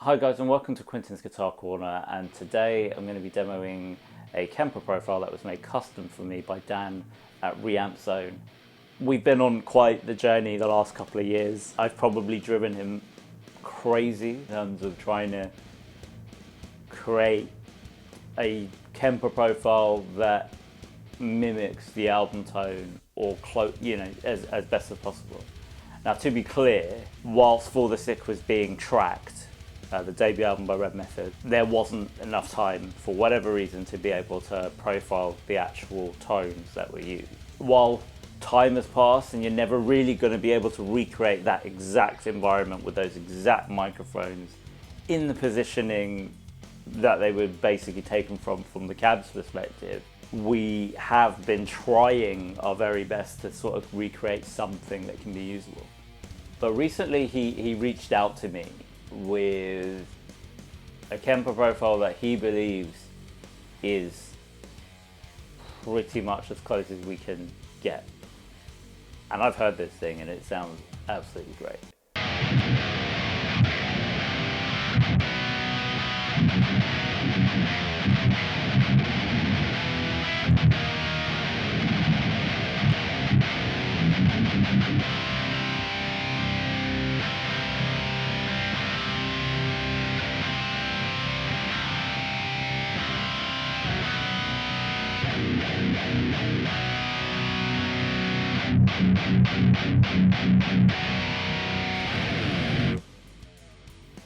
Hi guys and welcome to Quinton's Guitar Corner, and today I'm going to be demoing a Kemper profile that was made custom for me by Dan at Reampzone. We've been on quite the journey the last couple of years. I've probably driven him crazy in terms of trying to create a Kemper profile that mimics the album tone or close, as best as possible. Now, to be clear, whilst For the Sick was being tracked, the debut album by Red Method, there wasn't enough time, for whatever reason, to be able to profile the actual tones that were used. While time has passed and you're never really going to be able to recreate that exact environment with those exact microphones in the positioning that they were basically taken from the cab's perspective, we have been trying our very best to sort of recreate something that can be usable. But recently he reached out to me with a Kemper profile that he believes is pretty much as close as we can get. And I've heard this thing and it sounds absolutely great.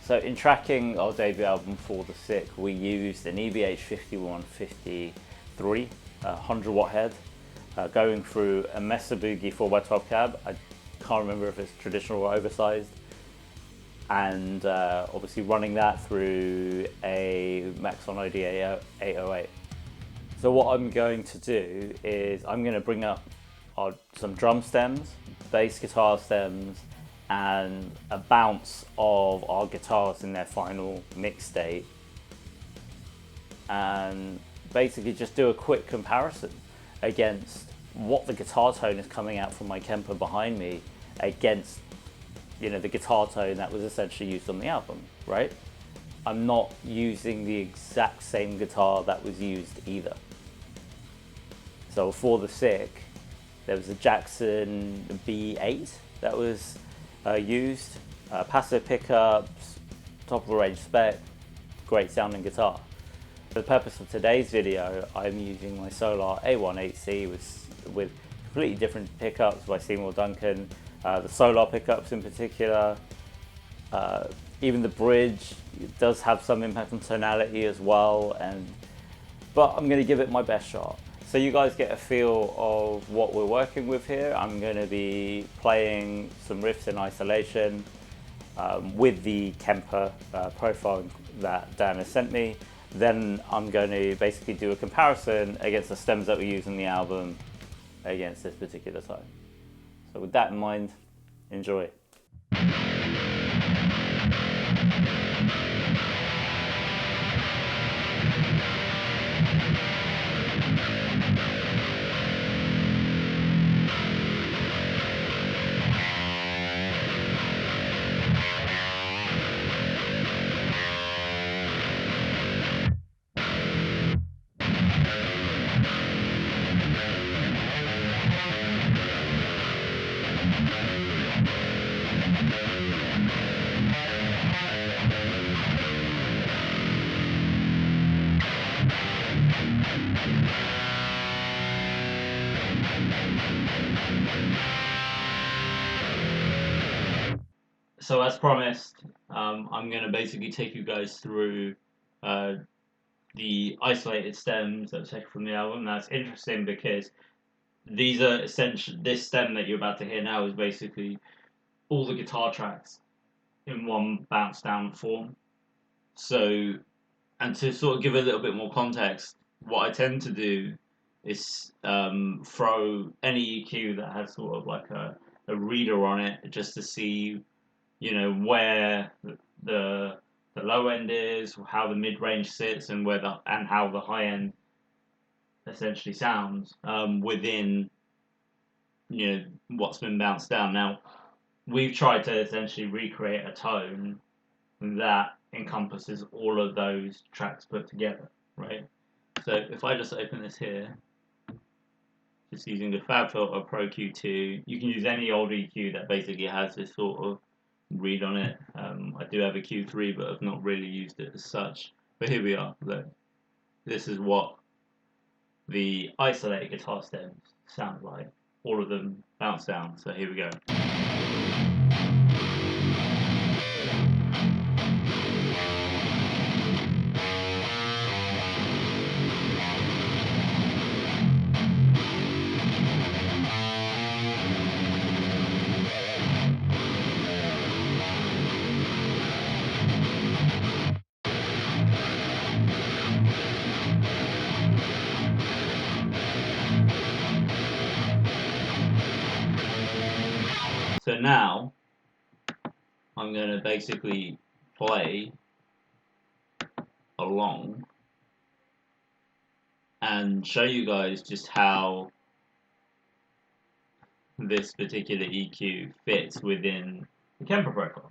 So in tracking our debut album For the Sick, we used an EVH 5153 100 watt head, going through a Mesa Boogie 4x12 cab. I can't remember if it's traditional or oversized, and obviously running that through a Maxon OD 808. So what I'm going to do is I'm going to bring up some drum stems, bass guitar stems, and a bounce of our guitars in their final mix state, and basically just do a quick comparison against what the guitar tone is coming out from my Kemper behind me against the guitar tone that was essentially used on the album, right? I'm not using the exact same guitar that was used either. So For the Sick, there was a Jackson B8 that was used, passive pickups, top of the range spec, great sounding guitar. For the purpose of today's video, I'm using my Solar A1.8C with completely different pickups by Seymour Duncan, the Solar pickups in particular. Even the bridge does have some impact on tonality as well, but I'm going to give it my best shot. So you guys get a feel of what we're working with here. I'm going to be playing some riffs in isolation with the Kemper profile that Dan has sent me. Then I'm going to basically do a comparison against the stems that we use in the album against this particular tone. So with that in mind, enjoy. So as promised, I'm going to basically take you guys through the isolated stems that were taken from the album. That's interesting because these are essentially, this stem that you're about to hear now is basically all the guitar tracks in one bounce down form. So, and to sort of give a little bit more context, what I tend to do is throw any EQ that has sort of like a reader on it, just to see where the low end is, how the mid range sits, and how the high end essentially sounds within what's been bounced down. Now we've tried to essentially recreate a tone that encompasses all of those tracks put together, right? So if I just open this here, just using the FabFilter Pro Q2, you can use any old EQ that basically has this sort of read on it. I do have a Q3, but I've not really used it as such. But here we are. Look, this is what the isolated guitar stems sound like. All of them bounce down. So here we go. So now I'm going to basically play along and show you guys just how this particular EQ fits within the Kemper profile.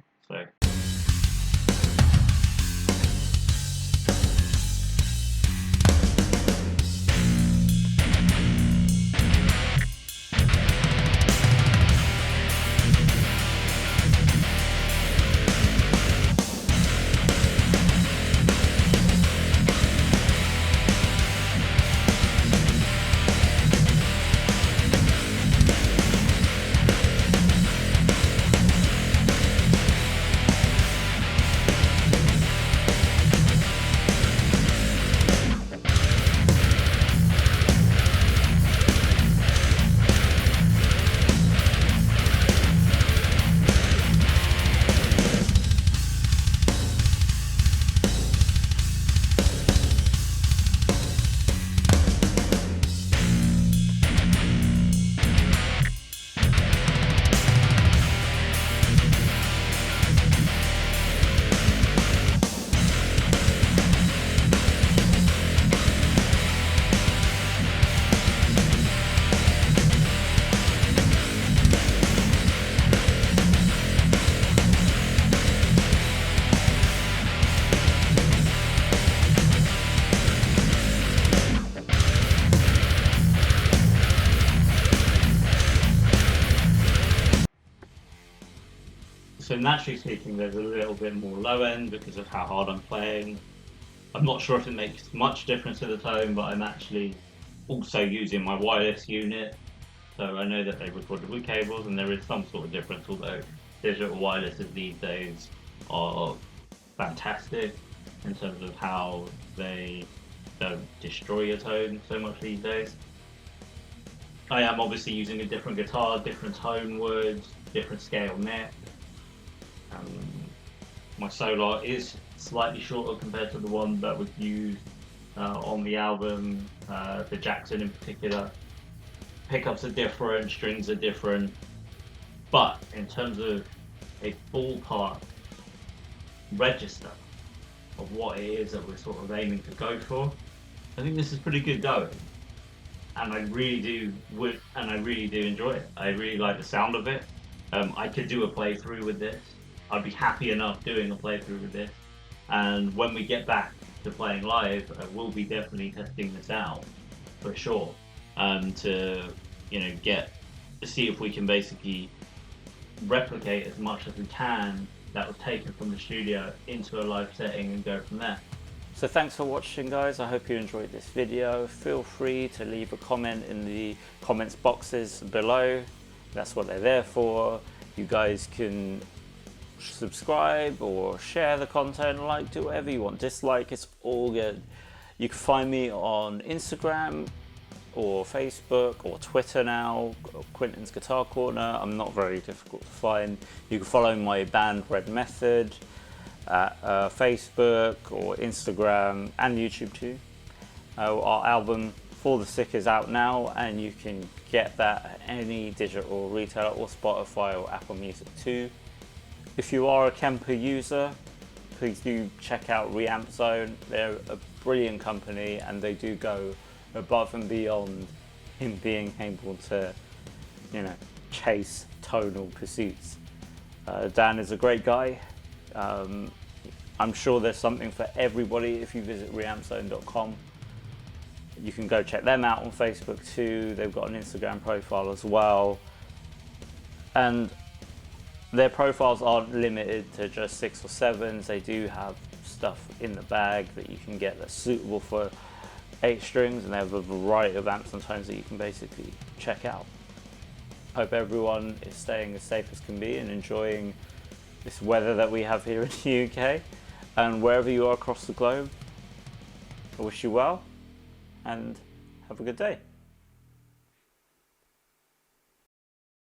So naturally speaking, there's a little bit more low end because of how hard I'm playing. I'm not sure if it makes much difference to the tone, but I'm actually also using my wireless unit. So I know that they recorded with cables and there is some sort of difference, although digital wirelesses these days are fantastic in terms of how they don't destroy your tone so much these days. I am obviously using a different guitar, different tone woods, different scale neck. My Solar is slightly shorter compared to the one that was used on the album, the Jackson in particular. Pickups are different, strings are different, but in terms of a ballpark register of what it is that we're sort of aiming to go for, I think this is pretty good going. And I really do enjoy it. I really like the sound of it. I could do a playthrough with this. I'd be happy enough doing a playthrough with this. And when we get back to playing live, we'll be definitely testing this out for sure. To see if we can basically replicate as much as we can that was taken from the studio into a live setting and go from there. So thanks for watching, guys. I hope you enjoyed this video. Feel free to leave a comment in the comments boxes below. That's what they're there for. You guys can subscribe or share the content, like, do whatever you want. Dislike, it's all good. You can find me on Instagram or Facebook or Twitter now, Quinton's Guitar Corner. I'm not very difficult to find. You can follow my band Red Method at Facebook or Instagram and YouTube too. Our album For the Sick is out now, and you can get that at any digital retailer or Spotify or Apple Music too. If you are a Kemper user, please do check out Reampzone. They're a brilliant company and they do go above and beyond in being able to, chase tonal pursuits. Dan is a great guy. I'm I'm sure there's something for everybody if you visit reampzone.com. You can go check them out on Facebook too. They've got an Instagram profile as well. And their profiles aren't limited to just 6 or 7s. They do have stuff in the bag that you can get that's suitable for 8 strings, and they have a variety of amps and tones that you can basically check out. Hope everyone is staying as safe as can be and enjoying this weather that we have here in the UK. And wherever you are across the globe, I wish you well and have a good day.